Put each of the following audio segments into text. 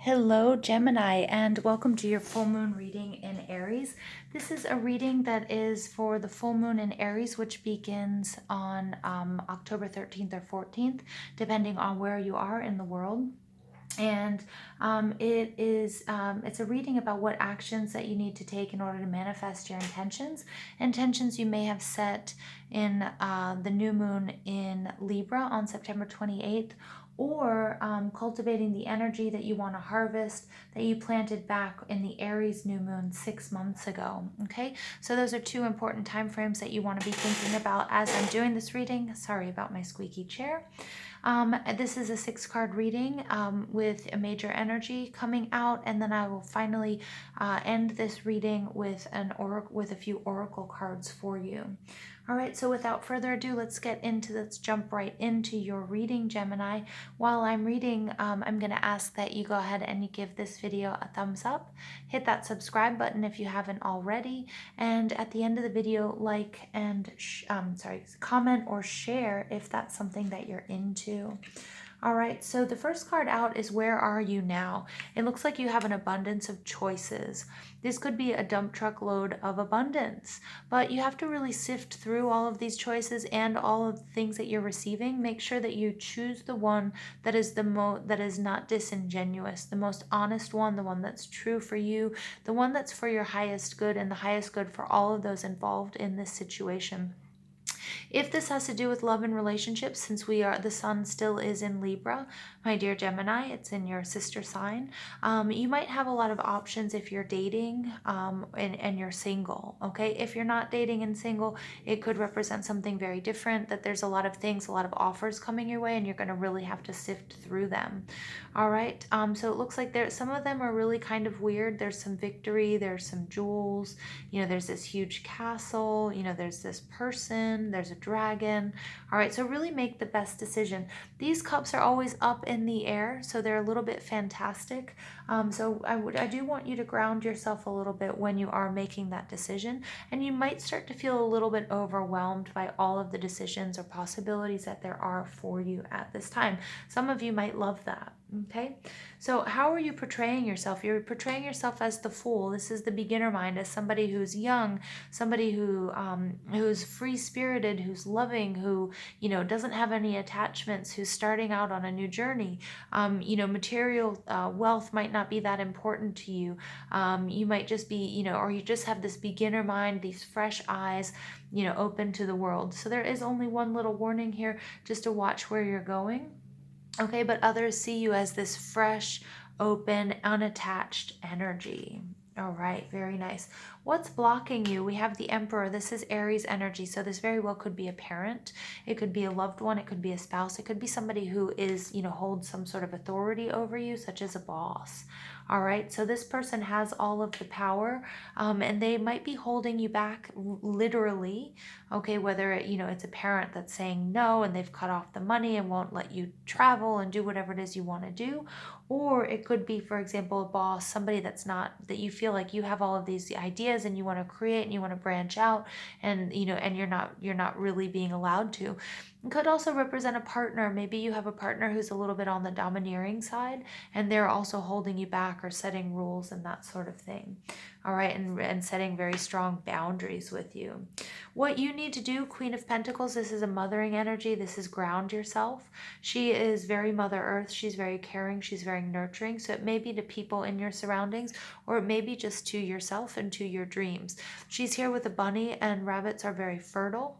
Hello, Gemini, and welcome to your full moon reading in Aries. This is a reading that is for the full moon in Aries, which begins on October 13th or 14th, depending on where you are in the world. And it's a reading about what actions that you need to take in order to manifest your intentions you may have set in the new moon in Libra on September 28th, or cultivating the energy that you want to harvest that you planted back in the Aries new moon 6 months ago. Okay, so those are two important time frames that you want to be thinking about as I'm doing this reading. Sorry about my squeaky chair. This is a 6-card reading with a major energy coming out, and then I will finally end this reading with a few oracle cards for you. All right, so without further ado, let's jump right into your reading, Gemini. While I'm reading, I'm going to ask that you go ahead and you give this video a thumbs up, hit that subscribe button if you haven't already, and at the end of the video, like and comment or share if that's something that you're into. All right, so the first card out is Where Are You Now? It looks like you have an abundance of choices. This could be a dump truck load of abundance, but you have to really sift through all of these choices and all of the things that you're receiving. Make sure that you choose the one that is that is not disingenuous, the most honest one, the one that's true for you, the one that's for your highest good and the highest good for all of those involved in this situation. If this has to do with love and relationships, since the sun still is in Libra, my dear Gemini, it's in your sister sign, you might have a lot of options if you're dating and you're single, okay? If you're not dating and single, it could represent something very different, that there's a lot of offers coming your way, and you're going to really have to sift through them. All right, so it looks like some of them are really kind of weird. There's some victory, there's some jewels, there's this huge castle, there's this person, there's a dragon. All right, so really make the best decision. These cups are always up in the air, so they're a little bit fantastic. So I do want you to ground yourself a little bit when you are making that decision, and you might start to feel a little bit overwhelmed by all of the decisions or possibilities that there are for you at this time. Some of you might love that. Okay, so how are you portraying yourself? You're portraying yourself as the fool. This is the beginner mind, as somebody who's young, somebody who's free-spirited, who's loving, who doesn't have any attachments, who's starting out on a new journey. Material wealth might not be that important to you. You might just be, or you just have this beginner mind, these fresh eyes, open to the world. So there is only one little warning here, just to watch where you're going. Okay, but others see you as this fresh, open, unattached energy. All right, very nice. What's blocking you? We have the Emperor. This is Aries energy, so this very well could be a parent. It could be a loved one. It could be a spouse. It could be somebody who is, holds some sort of authority over you, such as a boss. All right, so this person has all of the power, and they might be holding you back literally. Okay, whether it's a parent that's saying no and they've cut off the money and won't let you travel and do whatever it is you want to do, or it could be, for example, a boss, somebody that you feel like you have all of these ideas and you want to create and you want to branch out, and and you're not really being allowed to. It could also represent a partner. Maybe you have a partner who's a little bit on the domineering side, and they're also holding you back or setting rules and that sort of thing. All right, and setting very strong boundaries with you. What you need to do, Queen of Pentacles, this is a mothering energy. This is ground yourself. She is very Mother Earth. She's very caring. She's very nurturing. So it may be to people in your surroundings, or it may be just to yourself and to your dreams. She's here with a bunny, and rabbits are very fertile.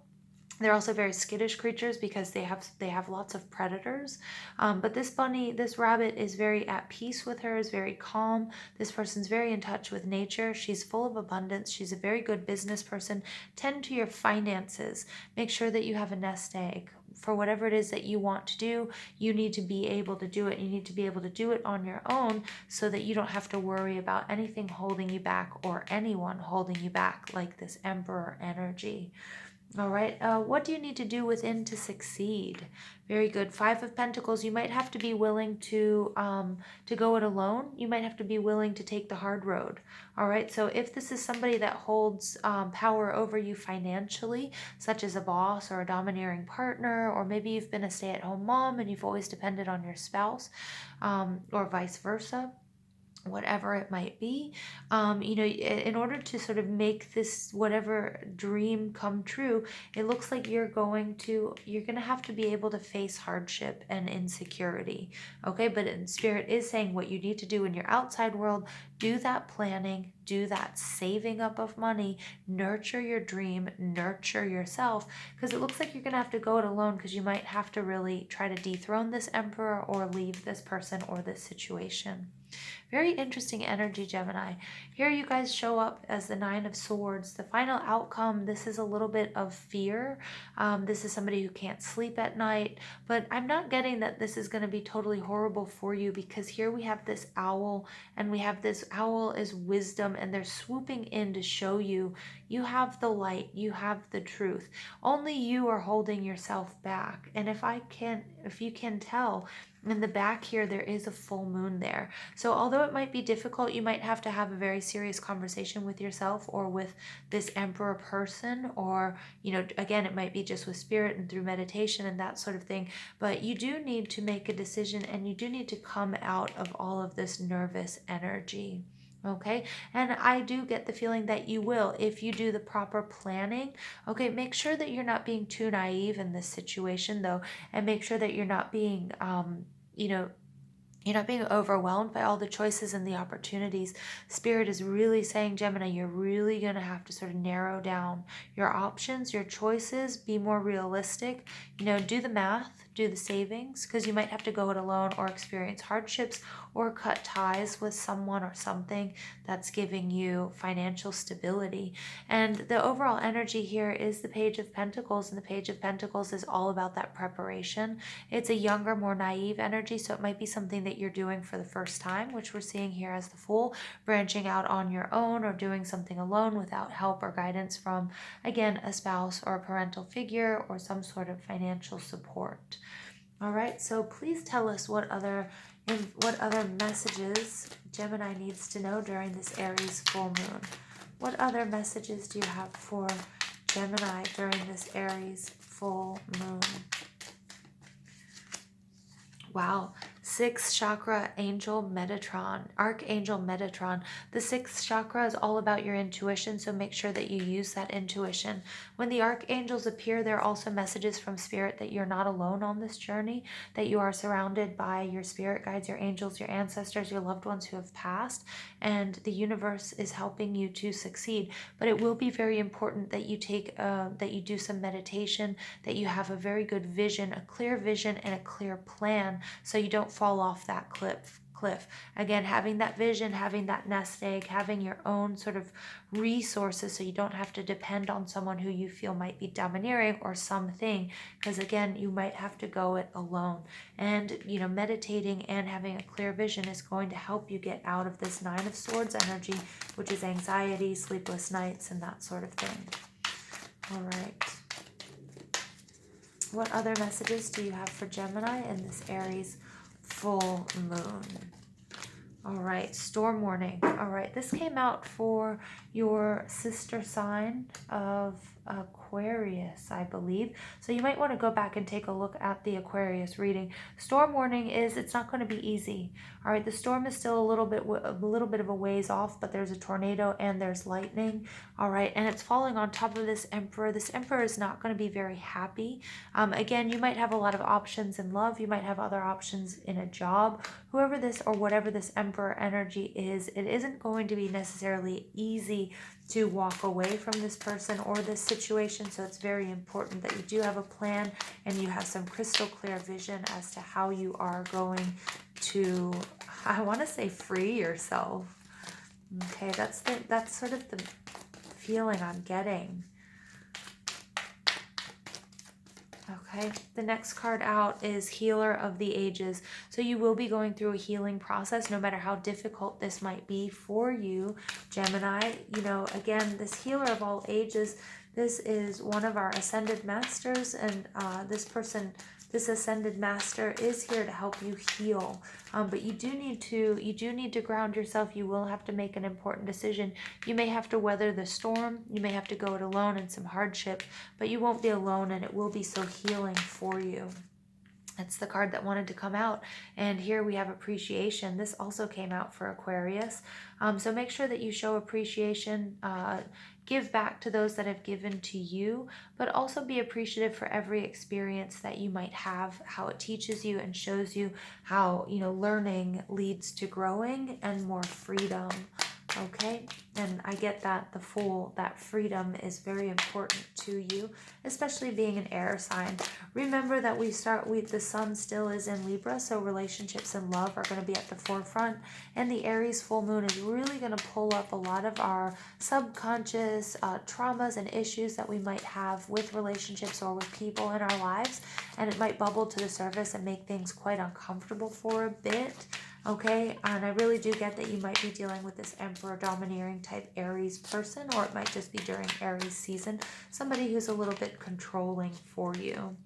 They're also very skittish creatures because they have lots of predators. But this rabbit is very at peace with her, is very calm. This person's very in touch with nature. She's full of abundance. She's a very good business person. Tend to your finances. Make sure that you have a nest egg. For whatever it is that you want to do, you need to be able to do it. You need to be able to do it on your own, so that you don't have to worry about anything holding you back or anyone holding you back, like this Emperor energy. All right, what do you need to do within to succeed? Very good. 5 of Pentacles. You might have to be willing to go it alone. You might have to be willing to take the hard road. All right, so if this is somebody that holds power over you financially, such as a boss or a domineering partner, or maybe you've been a stay-at-home mom and you've always depended on your spouse, or vice versa. whatever it might be. In order to sort of make this whatever dream come true, it looks like you're going to have to be able to face hardship and insecurity. Okay, but in spirit is saying what you need to do in your outside world, do that planning, do that saving up of money, nurture your dream, nurture yourself, because it looks like you're going to have to go it alone, because you might have to really try to dethrone this emperor or leave this person or this situation. Very interesting energy, Gemini. Here you guys show up as the Nine of Swords. The final outcome, this is a little bit of fear. This is somebody who can't sleep at night, but I'm not getting that this is going to be totally horrible for you, because here we have this owl, and we have this owl is wisdom, and they're swooping in to show you you have the light, you have the truth. Only you are holding yourself back. And if you can tell, in the back here, there is a full moon there. So although it might be difficult, you might have to have a very serious conversation with yourself or with this emperor person, or, again, it might be just with spirit and through meditation and that sort of thing. But you do need to make a decision, and you do need to come out of all of this nervous energy. Okay, and I do get the feeling that you will, if you do the proper planning. Okay, make sure that you're not being too naive in this situation, though, and make sure that you're not being you're not being overwhelmed by all the choices and the opportunities. Spirit is really saying, Gemini, you're really going to have to sort of narrow down your options, your choices, be more realistic, do the math, do the savings, because you might have to go it alone or experience hardships or cut ties with someone or something that's giving you financial stability. And the overall energy here is the Page of Pentacles, and the Page of Pentacles is all about that preparation. It's a younger, more naive energy, so it might be something that you're doing for the first time, which we're seeing here as the Fool, branching out on your own or doing something alone without help or guidance from, again, a spouse or a parental figure or some sort of financial support. All right, so please tell us what other messages Gemini needs to know during this Aries full moon. What other messages do you have for Gemini during this Aries full moon? Wow. 6th chakra, Archangel Metatron. The 6th chakra is all about your intuition, so make sure that you use that intuition. When the archangels appear, there are also messages from spirit that you're not alone on this journey, that you are surrounded by your spirit guides, your angels, your ancestors, your loved ones who have passed, and the universe is helping you to succeed. But it will be very important that you do some meditation, that you have a very good vision, a clear vision, and a clear plan, so you don't fall off that cliff. Again, having that vision, having that nest egg, having your own sort of resources, so you don't have to depend on someone who you feel might be domineering or something, because again, you might have to go it alone. And meditating and having a clear vision is going to help you get out of this 9 of Swords energy, which is anxiety, sleepless nights, and that sort of thing. All right. What other messages do you have for Gemini in this Aries full moon? All right, storm warning. All right, this came out for your sister sign of Aquarius, I believe. So you might want to go back and take a look at the Aquarius reading. Storm warning is it's not going to be easy. All right, the storm is still a little bit of a ways off, but there's a tornado and there's lightning. All right, and it's falling on top of this emperor. This emperor is not going to be very happy. Again, you might have a lot of options in love. You might have other options in a job. Whoever this or whatever this emperor energy is, it isn't going to be necessarily easy to walk away from this person or this situation. So it's very important that you do have a plan and you have some crystal clear vision as to how you are going to, I want to say, free yourself. Okay, that's sort of the feeling I'm getting. Okay, the next card out is Healer of the Ages. So you will be going through a healing process, no matter how difficult this might be for you, Gemini. Again, this Healer of all ages, this is one of our Ascended Masters, and this Ascended Master is here to help you heal. But you do need to ground yourself. You will have to make an important decision. You may have to weather the storm. You may have to go it alone in some hardship, but you won't be alone, and it will be so healing for you. That's the card that wanted to come out. And here we have appreciation. This also came out for Aquarius. So make sure that you show appreciation, give back to those that have given to you, but also be appreciative for every experience that you might have, how it teaches you and shows you how, learning leads to growing and more freedom. Okay, and I get that that freedom is very important to you, especially being an air sign. Remember that the sun still is in Libra, so relationships and love are going to be at the forefront, and the Aries full moon is really going to pull up a lot of our subconscious traumas and issues that we might have with relationships or with people in our lives, and it might bubble to the surface and make things quite uncomfortable for a bit. Okay, and I really do get that you might be dealing with this Emperor domineering type Aries person, or it might just be during Aries season, somebody who's a little bit controlling for you.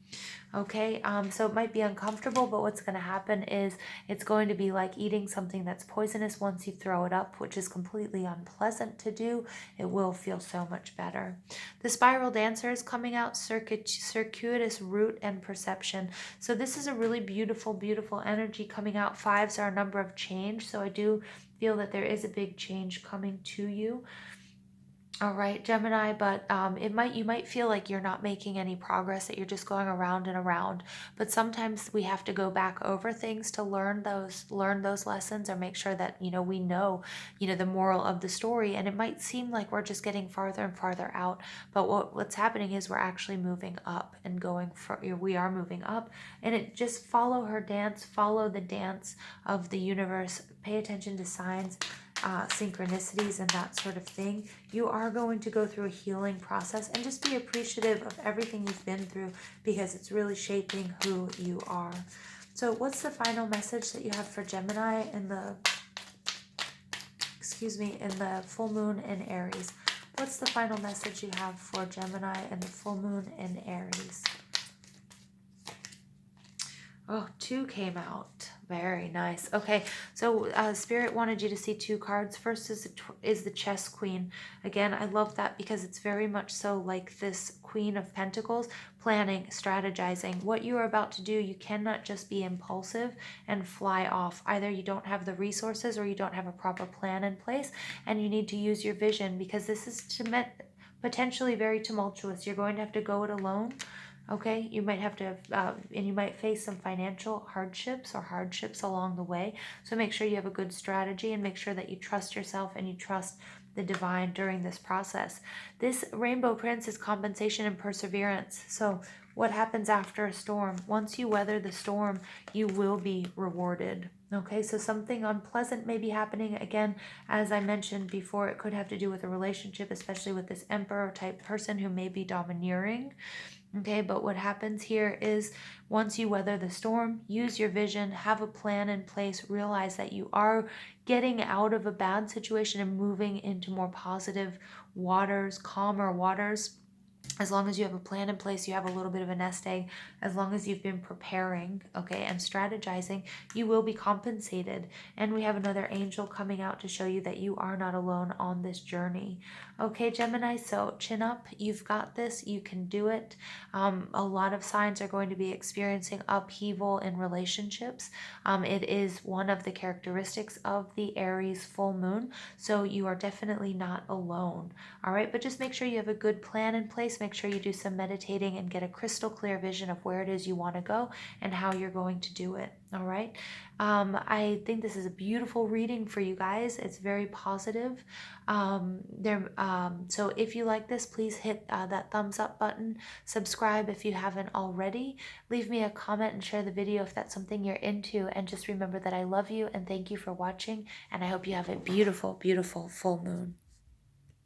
Okay, so it might be uncomfortable, but what's going to happen is it's going to be like eating something that's poisonous once you throw it up, which is completely unpleasant to do. It will feel so much better. The Spiral Dancer is coming out, circuitous root and perception. So this is a really beautiful, beautiful energy coming out. Fives are a number of change, so I do feel that there is a big change coming to you. All right, Gemini, but you might feel like you're not making any progress, that you're just going around and around. But sometimes we have to go back over things to learn those lessons, or make sure that we know the moral of the story. And it might seem like we're just getting farther and farther out, but what's happening is we're actually moving up and we are moving up. And it just follow her dance, follow the dance of the universe. Pay attention to signs, synchronicities and that sort of thing. You are going to go through a healing process, and just be appreciative of everything you've been through, because it's really shaping who you are. So what's the final message that you have for Gemini in the full moon in Aries? What's the final message you have for Gemini in the full moon in Aries? Oh, 2 came out. Very nice. Okay, so Spirit wanted you to see 2 cards. First is the Chess Queen. Again, I love that because it's very much so like this Queen of Pentacles, planning, strategizing. What you are about to do, you cannot just be impulsive and fly off. Either you don't have the resources, or you don't have a proper plan in place, and you need to use your vision, because this is potentially very tumultuous. You're going to have to go it alone. Okay, you might have to, and you might face some financial hardships along the way. So make sure you have a good strategy, and make sure that you trust yourself and you trust the divine during this process. This Rainbow Prince is compensation and perseverance. So what happens after a storm? Once you weather the storm, you will be rewarded. Okay, so something unpleasant may be happening. Again, as I mentioned before, it could have to do with a relationship, especially with this Emperor type person who may be domineering. Okay, but what happens here is, once you weather the storm, use your vision, have a plan in place, realize that you are getting out of a bad situation and moving into more positive waters, calmer waters. As long as you have a plan in place, you have a little bit of a nest egg, as long as you've been preparing, okay, and strategizing, you will be compensated. And we have another angel coming out to show you that you are not alone on this journey. Okay, Gemini, so chin up. You've got this. You can do it. A lot of signs are going to be experiencing upheaval in relationships. It is one of the characteristics of the Aries full moon, so you are definitely not alone. All right, but just make sure you have a good plan in place. Make sure you do some meditating and get a crystal clear vision of where it is you want to go and how you're going to do it. All right. I think this is a beautiful reading for you guys. It's very positive. So if you like this, please hit that thumbs up button. Subscribe if you haven't already. Leave me a comment and share the video if that's something you're into. And just remember that I love you and thank you for watching. And I hope you have a beautiful, beautiful full moon.